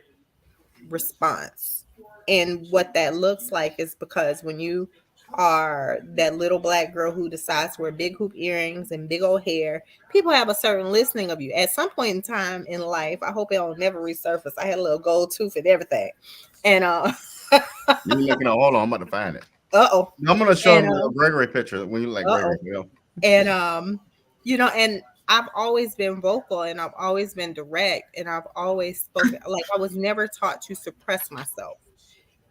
response. And what that looks like is because when you are that little black girl who decides to wear big hoop earrings and big old hair, people have a certain listening of you. At some point in time in life, I hope it'll never resurface. I had a little gold tooth and everything. And You're looking at, hold on, I'm about to find it. uh-oh. I'm gonna show And him the Gregory picture when you like Gregory. You know? And and I've always been vocal and I've always been direct and I've always spoken. Like, I was never taught to suppress myself.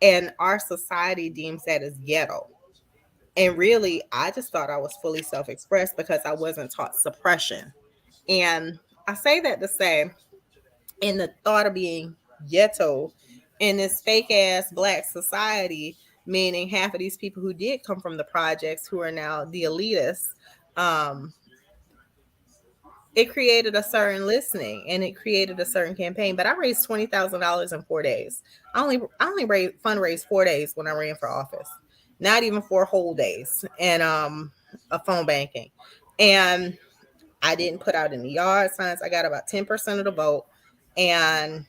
And our society deems that as ghetto. And really, I just thought I was fully self-expressed because I wasn't taught suppression. And I say that to say, in the thought of being ghetto in this fake ass black society, meaning half of these people who did come from the projects who are now the elitists, it created a certain listening and it created a certain campaign. But I raised $20,000 in 4 days. I only fundraised 4 days when I ran for office, not even 4 whole days, and a phone banking. And I didn't put out any yard signs. I got about 10% of the vote, and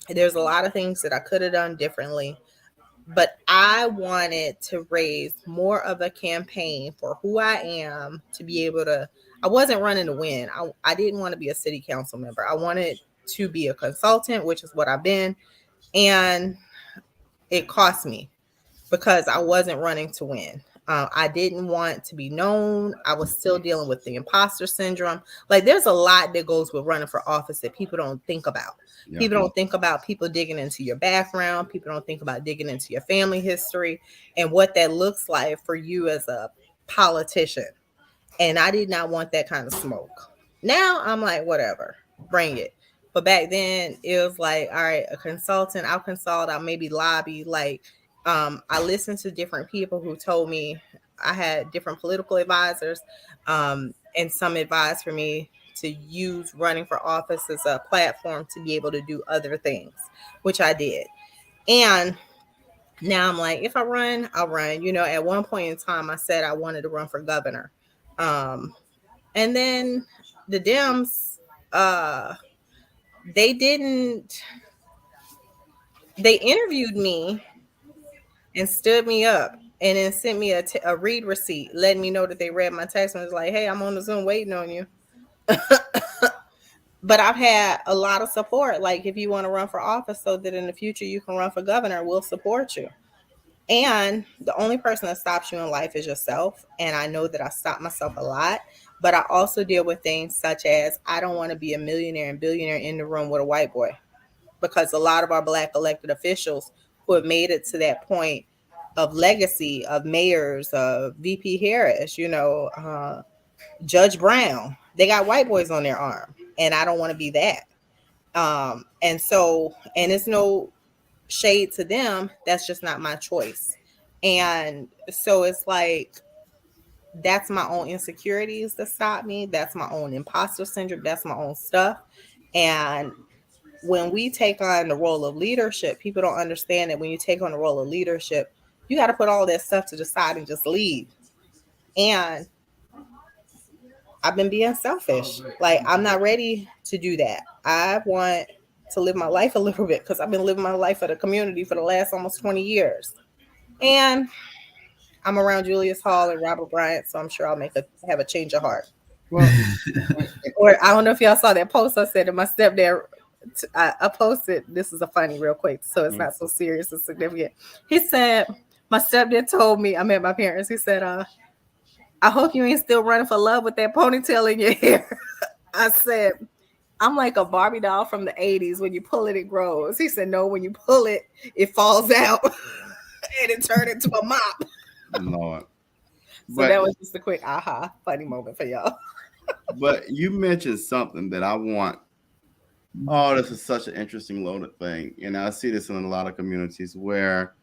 there's a lot of things that I could have done differently. But I wanted to raise more of a campaign for who I am, to be able to. I wasn't running to win. I didn't want to be a city council member. I wanted to be a consultant, which is what I've been. And it cost me because I wasn't running to win. I didn't want to be known. I was still dealing with the imposter syndrome. Like, there's a lot that goes with running for office that people don't think about. Yeah. People don't think about people digging into your background. People don't think about digging into your family history and what that looks like for you as a politician. And I did not want that kind of smoke. Now I'm like, whatever, bring it. But back then it was like, all right, a consultant, I'll consult, I'll maybe lobby. Like, I listened to different people who told me. I had different political advisors, and some advised for me to use running for office as a platform to be able to do other things, which I did. And now I'm like, if I run, I'll run. At one point in time, I said I wanted to run for governor. And then the Dems, they interviewed me and stood me up and then sent me a read receipt, letting me know that they read my text and was like, hey, I'm on the Zoom waiting on you. But I've had a lot of support. Like, if you want to run for office so that in the future you can run for governor, we'll support you. And the only person that stops you in life is yourself. And I know that I stop myself a lot, but I also deal with things such as, I don't want to be a millionaire and billionaire in the room with a white boy, because a lot of our Black elected officials who have made it to that point of legacy, of mayors, of VP Harris, Judge Brown, they got white boys on their arm, and I don't want to be that. And it's no shade to them. That's just not my choice. And so it's like, that's my own insecurities that stop me. That's my own imposter syndrome. That's my own stuff. And when we take on the role of leadership, people don't understand that when you take on the role of leadership, you got to put all that stuff to the side and just lead. And I've been being selfish. Like, I'm not ready to do that. I want to live my life a little bit, because I've been living my life for the community for the last almost 20 years. And I'm around Julius Hall and Robert Bryant, so I'm sure I'll have a change of heart. Well, or I don't know if y'all saw that post I said that my stepdad, I posted, this is a funny real quick, so it's not so serious and significant. He said, my stepdad told me, I met my parents, he said, I hope you ain't still running for love with that ponytail in your hair. I said, I'm like a Barbie doll from the 80s. When you pull it, it grows. He said, no, when you pull it, it falls out and it turned into a mop. Lord. So that was just a quick funny moment for y'all. But you mentioned something that I want. Oh, this is such an interesting loaded thing. And I see this in a lot of communities where,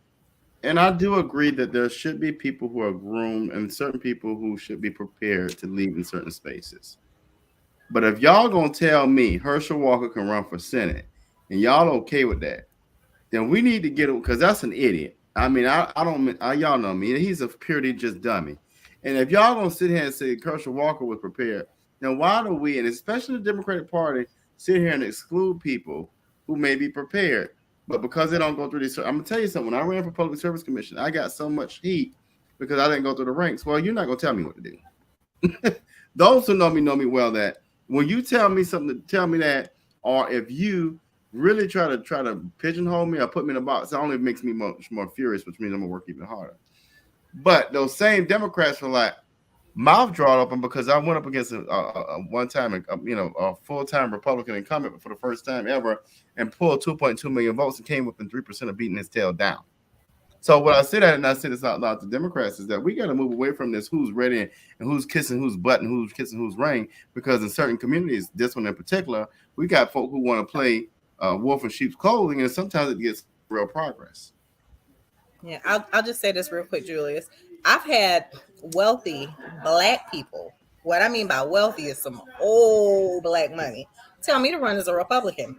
and I do agree that there should be people who are groomed and certain people who should be prepared to lead in certain spaces. But if y'all gonna tell me Herschel Walker can run for Senate and y'all okay with that, then we need to get him, because that's an idiot. I mean, I don't. Y'all know me. He's a purely just dummy. And if y'all don't sit here and say Herschel Walker was prepared, then why do we, and especially the Democratic Party, sit here and exclude people who may be prepared? But because they don't go through this, I'm gonna tell you something. When I ran for Public Service Commission, I got so much heat because I didn't go through the ranks. Well, you're not gonna tell me what to do. Those who know me well that when you tell me something, tell me that, or if you really try to pigeonhole me or put me in a box, it only makes me much more furious, which means I'm gonna work even harder. But those same Democrats were like mouth drawn open because I went up against a one time, a full time Republican incumbent for the first time ever and pulled 2.2 million votes and came within 3% of beating his tail down. So what I said, and I said this out loud to Democrats, is that we got to move away from this who's ready and who's kissing whose butt and who's kissing whose ring, because in certain communities, this one in particular, we got folk who want to play wolf in sheep's clothing, and sometimes it gets real progress. Yeah, I'll just say this real quick, Julius. I've had wealthy Black people. What I mean by wealthy is some old Black money. Tell me to run as a Republican.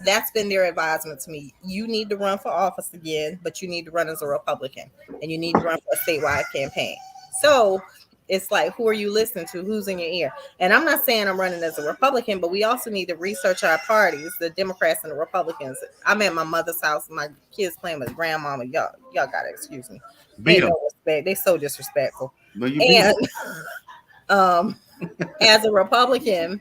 That's been their advisement to me. You need to run for office again, but you need to run as a Republican, and you need to run for a statewide campaign. So it's like, who are you listening to? Who's in your ear? And I'm not saying I'm running as a Republican, but we also need to research our parties, the Democrats and the Republicans. I'm at my mother's house. My kids playing with grandmama. Y'all gotta excuse me. They no respect. They so disrespectful. And as a Republican,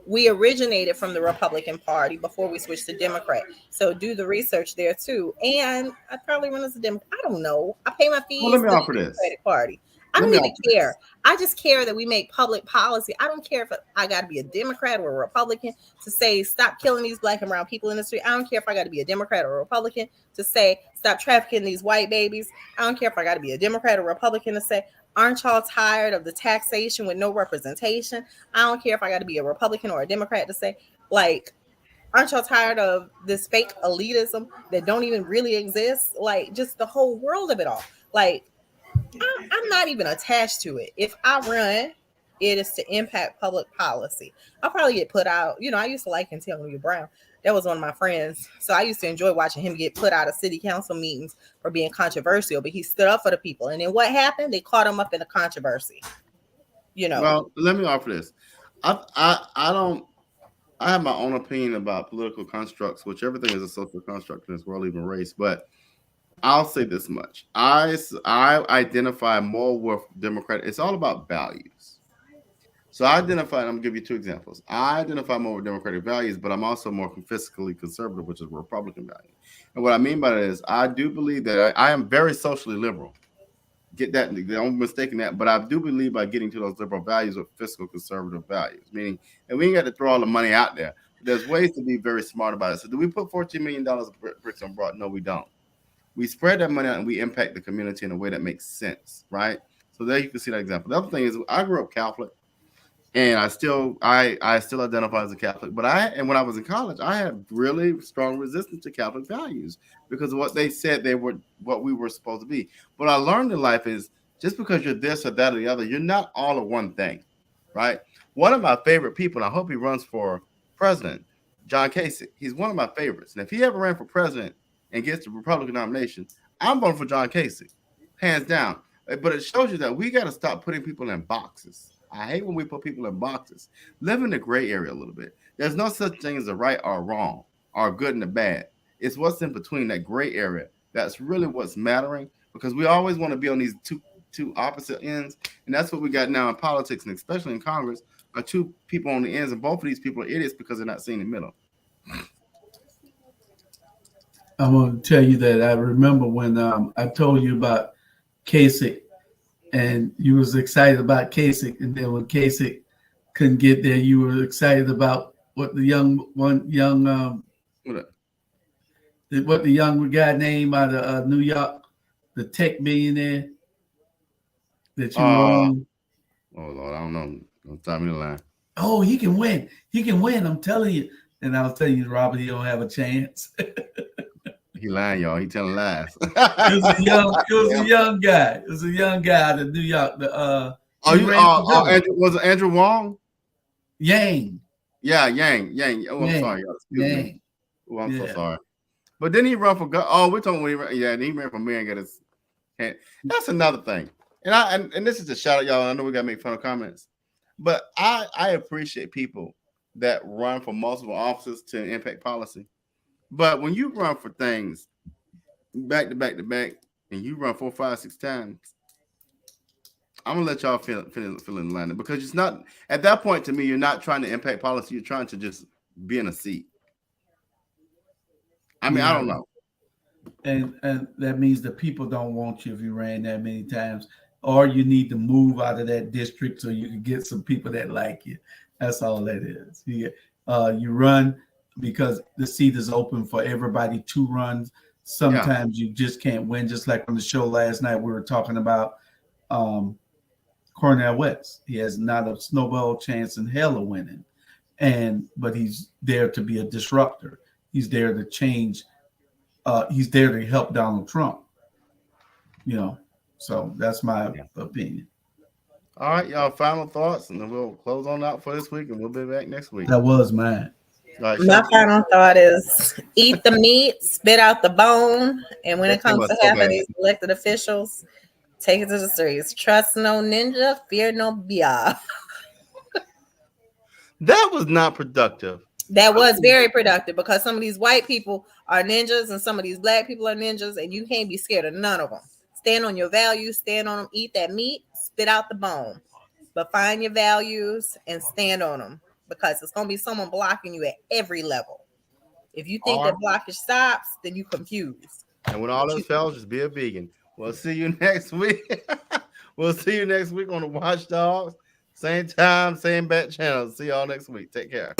we originated from the Republican Party before we switched to Democrat. So do the research there too. And I probably run as a Democrat. I don't know. I pay my fees to the Democratic Party. I don't even care. I just care that we make public policy. I don't care if I got to be a Democrat or a Republican to say stop killing these Black and brown people in the street. I don't care if I got to be a Democrat or a Republican to say stop trafficking these white babies. I don't care if I got to be a Democrat or Republican to say, aren't y'all tired of the taxation with no representation? I don't care if I got to be a Republican or a Democrat to say, like, aren't y'all tired of this fake elitism that don't even really exist? Like, just the whole world of it all. Like, I'm not even attached to it. If I run, it is to impact public policy. I'll probably get put out. You know, I used to like Antonio Brown. That was one of my friends. So I used to enjoy watching him get put out of city council meetings for being controversial, but he stood up for the people. And then what happened? They caught him up in a controversy. You know. Well, let me offer this. I have my own opinion about political constructs, which everything is a social construct in this world, even race. But I'll say this much. I identify more with Democrat. It's all about values. So I identify, I'm going to give you two examples. I identify more with Democratic values, but I'm also more fiscally conservative, which is Republican value. And what I mean by that is I do believe that I am very socially liberal. Get that, don't mistake that, but I do believe by getting to those liberal values with fiscal conservative values, meaning, and we ain't got to throw all the money out there. There's ways to be very smart about it. So do we put $14 million of bricks on broad? No, we don't. We spread that money out and we impact the community in a way that makes sense, right? So there you can see that example. The other thing is I grew up Catholic, and I still identify as a Catholic. But when I was in college, I had really strong resistance to Catholic values because of what they said they were, what we were supposed to be. What I learned in life is just because you're this or that or the other, you're not all of one thing, right? One of my favorite people, and I hope he runs for president, John Kasich. He's one of my favorites. And if he ever ran for president and gets the Republican nomination, I'm voting for John Kasich, hands down. But it shows you that we got to stop putting people in boxes. I hate when we put people in boxes. Live in the gray area a little bit. There's no such thing as a right or wrong or good and a bad. It's what's in between that gray area that's really what's mattering, because we always want to be on these two opposite ends, and that's what we got now in politics, and especially in Congress, are two people on the ends, and both of these people are idiots because they're not seeing the middle. I want to tell you that I remember when I told you about Kasich, and you was excited about Kasich, and then when Kasich couldn't get there, you were excited about what the young guy named out of New York, the tech millionaire that you won. Oh Lord, I don't know. Don't tell me the line. Oh, he can win. He can win. I'm telling you. And I was telling you, Robert, he don't have a chance. He lying, y'all. He telling lies. It was a young guy. It was a young guy out of New York. Was it Andrew Wong? Yang. Yeah, Yang. Oh, I'm sorry, y'all. Yang. Oh, I'm so sorry. But then he run for God. Oh, we're talking when he ran, yeah, he ran for mayor and got his hand. That's another thing. And this is a shout out, y'all. I know we gotta make fun of comments, but I appreciate people that run for multiple offices to impact policy. But when you run for things back to back to back, and you run 4, 5, 6 times, I'm gonna let y'all feel in line because it's not at that point to me. You're not trying to impact policy. You're trying to just be in a seat. I mean, I don't know. And that means the people don't want you if you ran that many times, or you need to move out of that district so you can get some people that like you. That's all that is. You run because the seat is open for everybody to run. Sometimes you just can't win. Just like on the show last night, we were talking about Cornel West. He has not a snowball chance in hell of winning, but he's there to be a disruptor. He's there to change. He's there to help Donald Trump. So that's my opinion. All right, y'all. Final thoughts, and then we'll close on out for this week, and we'll be back next week. That was mine. Right, my final thought is eat the meat, spit out the bone, and when it comes to having these elected officials, take it to the streets. Trust no ninja, fear no bia. That was not productive. That was very productive because some of these white people are ninjas and some of these black people are ninjas, and you can't be scared of none of them. Stand on your values, stand on them, eat that meat, spit out the bone. But find your values and stand on them because it's going to be someone blocking you at every level. If you think that blockage stops, then you're confused. And when all else fails, just be a vegan. We'll see you next week. We'll see you next week on the Watchdogs. Same time, same bat channel. See y'all next week. Take care.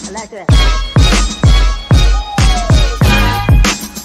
I like that.